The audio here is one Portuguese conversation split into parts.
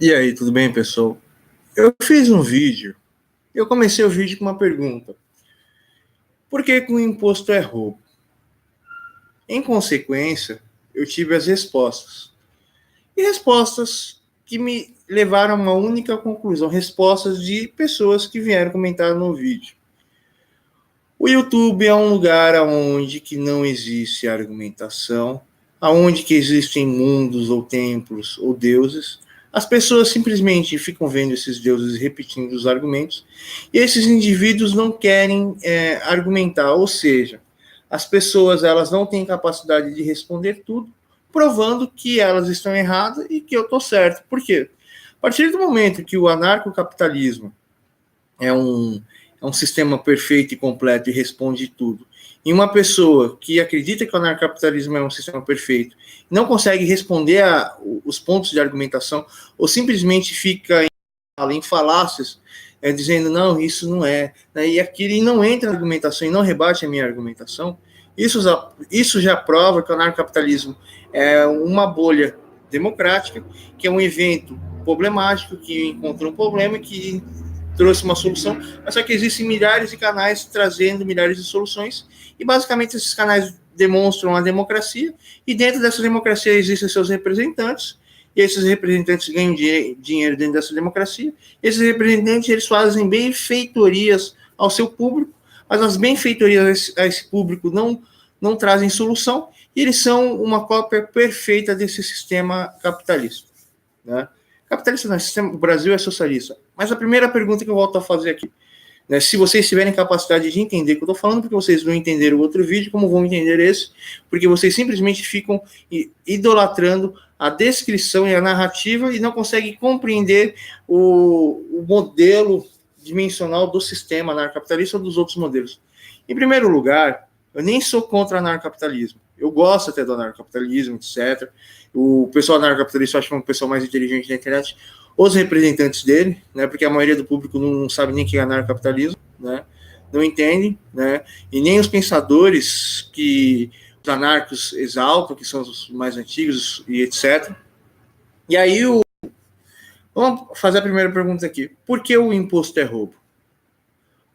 E aí, tudo bem, pessoal? Eu fiz um vídeo. Eu comecei o vídeo com uma pergunta: por que o imposto é roubo? Em consequência, eu tive as respostas. E respostas que me levaram a uma única conclusão, respostas de pessoas que vieram comentar no vídeo. O YouTube é um lugar onde que não existe argumentação, aonde que existem mundos ou templos ou deuses. As pessoas simplesmente ficam vendo esses deuses repetindo os argumentos e esses indivíduos não querem argumentar, ou seja, as pessoas elas não têm capacidade de responder tudo, provando que elas estão erradas e que eu estou certo. Por quê? A partir do momento que o anarcocapitalismo é um sistema perfeito e completo e responde tudo. E uma pessoa que acredita que o anarcapitalismo é um sistema perfeito, não consegue responder os pontos de argumentação, ou simplesmente fica em falácias, dizendo, não, isso não é, e aquilo e não entra na argumentação e não rebate a minha argumentação, isso já prova que o anarcapitalismo é uma bolha democrática, que é um evento problemático, que encontrou um problema e que trouxe uma solução, mas só que existem milhares de canais trazendo milhares de soluções, e basicamente esses canais demonstram a democracia, e dentro dessa democracia existem seus representantes, e esses representantes ganham dinheiro dentro dessa democracia, e esses representantes eles fazem benfeitorias ao seu público, mas as benfeitorias a esse público não trazem solução, e eles são uma cópia perfeita desse sistema capitalista, né? Capitalista não, o Brasil é socialista. Mas a primeira pergunta que eu volto a fazer aqui, né, se vocês tiverem capacidade de entender o que eu estou falando, porque vocês não entenderam o outro vídeo, como vão entender esse? Porque vocês simplesmente ficam idolatrando a descrição e a narrativa e não conseguem compreender o modelo dimensional do sistema anarcocapitalista ou dos outros modelos. Em primeiro lugar, eu nem sou contra o anarcocapitalismo. Eu gosto até do anarcocapitalismo, etc. O pessoal anarcocapitalista eu acho que é um pessoal mais inteligente da internet. Os representantes dele, né, porque a maioria do público não sabe nem o que é anarcocapitalismo, né, não entendem, né, e nem os pensadores que os anarcos exaltam, que são os mais antigos e etc. E aí, vamos fazer a primeira pergunta aqui. Por que o imposto é roubo?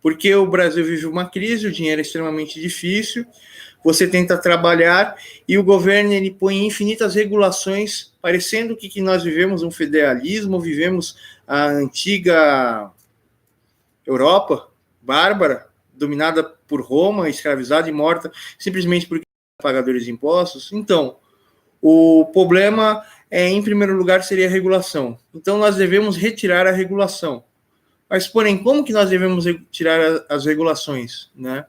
Porque o Brasil vive uma crise, o dinheiro é extremamente difícil, você tenta trabalhar e o governo ele põe infinitas regulações, parecendo que nós vivemos um federalismo, vivemos a antiga Europa bárbara, dominada por Roma, escravizada e morta, simplesmente porque pagadores de impostos. Então, o problema, em primeiro lugar, seria a regulação. Então, nós devemos retirar a regulação. Mas, porém, como que nós devemos tirar as regulações, né?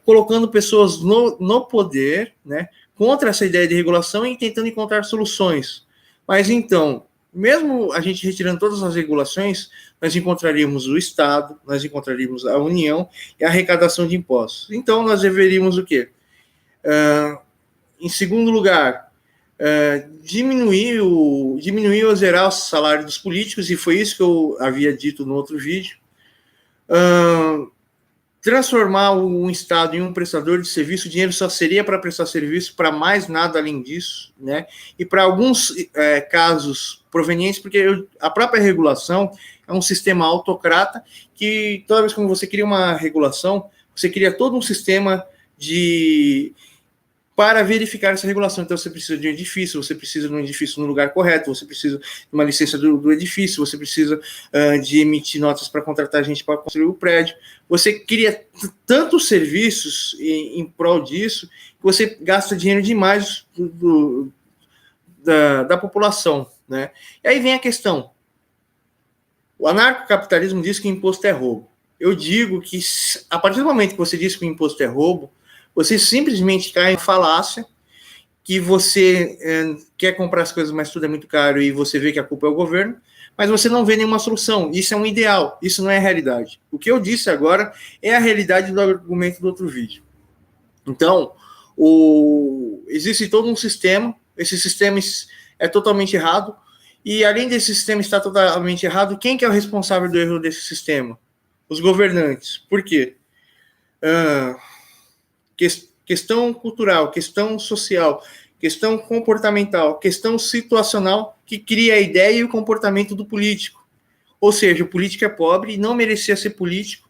Colocando pessoas no poder, né, contra essa ideia de regulação e tentando encontrar soluções. Mas então, mesmo a gente retirando todas as regulações, nós encontraríamos o Estado, nós encontraríamos a União e a arrecadação de impostos. Então, nós deveríamos o quê? Em segundo lugar, diminuir ou zerar o salário dos políticos, e foi isso que eu havia dito no outro vídeo. Transformar um Estado em um prestador de serviço, o dinheiro só seria para prestar serviço, para mais nada além disso, né? E para alguns casos provenientes, porque a própria regulação é um sistema autocrata que toda vez que você cria uma regulação, você cria todo um sistema para verificar essa regulação. Então, você precisa de um edifício, você precisa de um edifício no lugar correto, você precisa de uma licença do edifício, você precisa de emitir notas para contratar gente para construir o prédio. Você cria tantos serviços em prol disso que você gasta dinheiro demais da população, né? E aí vem a questão. O anarcocapitalismo diz que o imposto é roubo. Eu digo que, a partir do momento que você diz que o imposto é roubo, você simplesmente cai em falácia, que você quer comprar as coisas, mas tudo é muito caro e você vê que a culpa é o governo, mas você não vê nenhuma solução. Isso é um ideal, isso não é a realidade. O que eu disse agora é a realidade do argumento do outro vídeo. Então, existe todo um sistema, esse sistema é totalmente errado, e além desse sistema estar totalmente errado, quem que é o responsável do erro desse sistema? Os governantes. Por quê? Questão cultural, questão social, questão comportamental, questão situacional que cria a ideia e o comportamento do político. Ou seja, o político é pobre e não merecia ser político.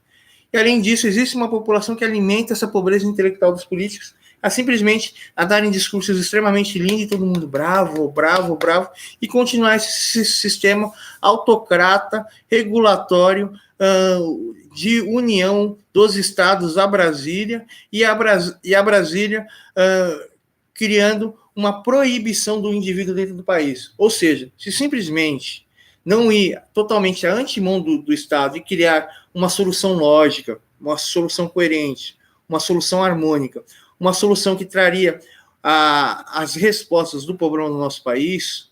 E, além disso, existe uma população que alimenta essa pobreza intelectual dos políticos simplesmente a darem discursos extremamente lindos e todo mundo bravo, bravo, bravo, e continuar esse sistema autocrata, regulatório, de união dos estados a Brasília, e a Brasília criando uma proibição do indivíduo dentro do país. Ou seja, se simplesmente não ir totalmente à antemão do Estado e criar uma solução lógica, uma solução coerente, uma solução harmônica, uma solução que traria as respostas do problema do nosso país,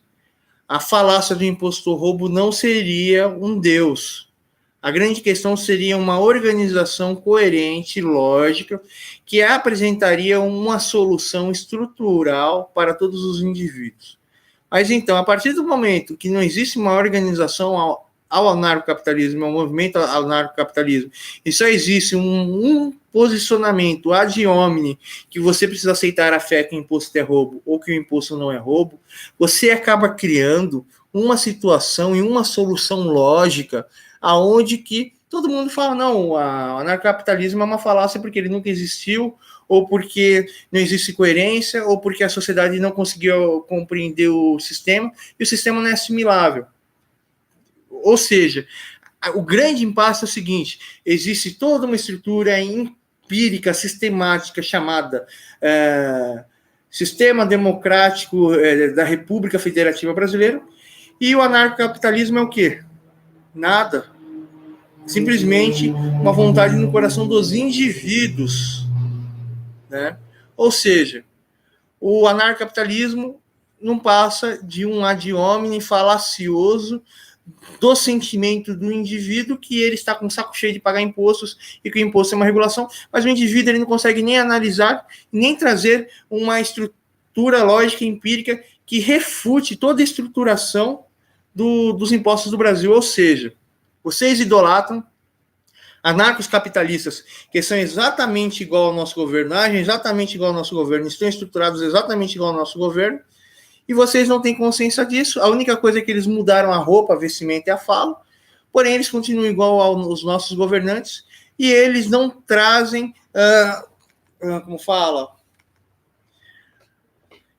a falácia do impostor roubo não seria um Deus. A grande questão seria uma organização coerente, lógica, que apresentaria uma solução estrutural para todos os indivíduos. Mas então, a partir do momento que não existe uma organização ao anarcocapitalismo, ao movimento ao anarcocapitalismo, e só existe um posicionamento ad hominem, que você precisa aceitar a fé que o imposto é roubo ou que o imposto não é roubo, você acaba criando uma situação e uma solução lógica aonde que todo mundo fala, não, o anarcocapitalismo é uma falácia porque ele nunca existiu, ou porque não existe coerência, ou porque a sociedade não conseguiu compreender o sistema, e o sistema não é assimilável. Ou seja, o grande impasse é o seguinte, existe toda uma estrutura empírica, sistemática, chamada Sistema Democrático da República Federativa Brasileira, e o anarcocapitalismo é o quê? Nada. Simplesmente uma vontade no coração dos indivíduos, né? Ou seja, o anarcocapitalismo não passa de um ad hominem falacioso do sentimento do indivíduo, que ele está com o saco cheio de pagar impostos e que o imposto é uma regulação, mas o indivíduo ele não consegue nem analisar, nem trazer uma estrutura lógica empírica que refute toda a estruturação dos impostos do Brasil. Ou seja, vocês idolatram anarcos capitalistas que são exatamente igual ao nosso governo, agem exatamente igual ao nosso governo, estão estruturados exatamente igual ao nosso governo, e vocês não têm consciência disso. A única coisa é que eles mudaram a roupa, a vestimenta e a fala, porém eles continuam igual aos nossos governantes, e eles não trazem,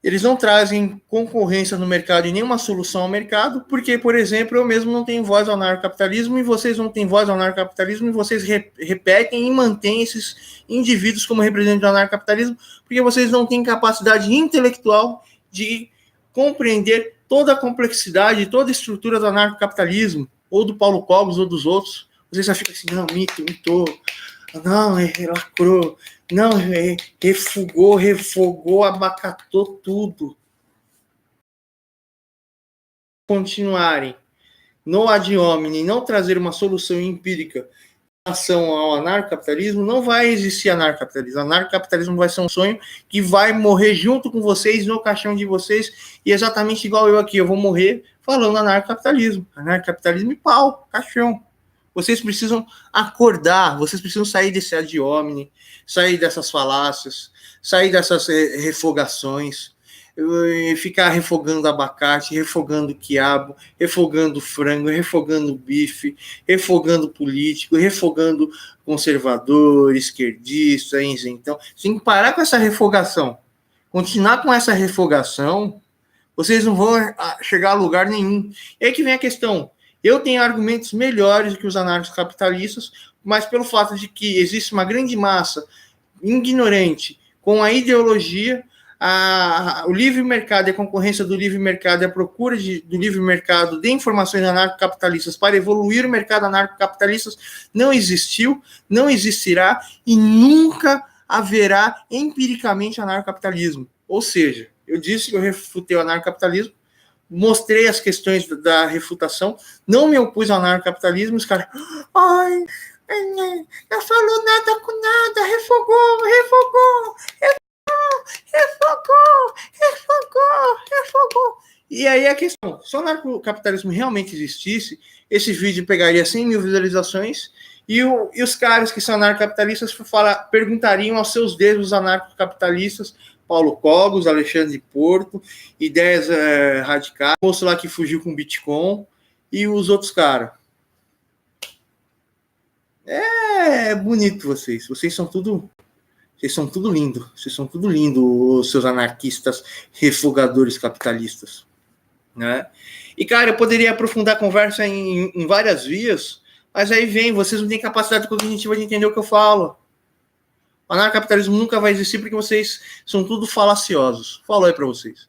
eles não trazem concorrência no mercado e nenhuma solução ao mercado, porque, por exemplo, eu mesmo não tenho voz ao anarcocapitalismo e vocês não têm voz ao anarcocapitalismo e vocês repetem e mantêm esses indivíduos como representantes do anarcocapitalismo, porque vocês não têm capacidade intelectual de compreender toda a complexidade, toda a estrutura do anarcocapitalismo, ou do Paulo Cogos ou dos outros. Vocês só ficam assim, não, mitou, não, lacrou, não, refogou, abacatou tudo. Continuarem no ad hominem, não trazer uma solução empírica em relação ao anarcocapitalismo, não vai existir anarcocapitalismo. Anarcocapitalismo vai ser um sonho que vai morrer junto com vocês, no caixão de vocês, e exatamente igual eu aqui, eu vou morrer falando anarcocapitalismo. Anarcocapitalismo e pau, caixão. Vocês precisam acordar, vocês precisam sair desse ad hominem, sair dessas falácias, sair dessas refogações, ficar refogando abacate, refogando quiabo, refogando frango, refogando bife, refogando político, refogando conservador, esquerdista, isentão. Você tem que parar com essa refogação. Continuar com essa refogação, vocês não vão chegar a lugar nenhum. E aí que vem a questão. Eu tenho argumentos melhores do que os anarcocapitalistas, mas pelo fato de que existe uma grande massa ignorante com a ideologia, o livre mercado e a concorrência do livre mercado e a procura do livre mercado de informações anarcocapitalistas para evoluir o mercado anarcocapitalista não existiu, não existirá e nunca haverá empiricamente anarcocapitalismo. Ou seja, eu disse que eu refutei o anarcocapitalismo, mostrei as questões da refutação, não me opus ao anarcocapitalismo, os caras, ai, não falou nada com nada, refogou, E aí a questão, se o anarcocapitalismo realmente existisse, esse vídeo pegaria 100 mil visualizações e os caras que são anarcocapitalistas perguntariam aos seus dedos anarcocapitalistas Paulo Cogos, Alexandre Porto, Ideias Radicais, o moço lá que fugiu com Bitcoin e os outros caras. É bonito vocês. Vocês são tudo lindo. Vocês são tudo lindo, os seus anarquistas refugadores capitalistas, né? E, cara, eu poderia aprofundar a conversa em várias vias, mas aí vem, vocês não têm capacidade cognitiva de entender o que eu falo. O anarcapitalismo nunca vai existir porque vocês são tudo falaciosos. Falo aí para vocês.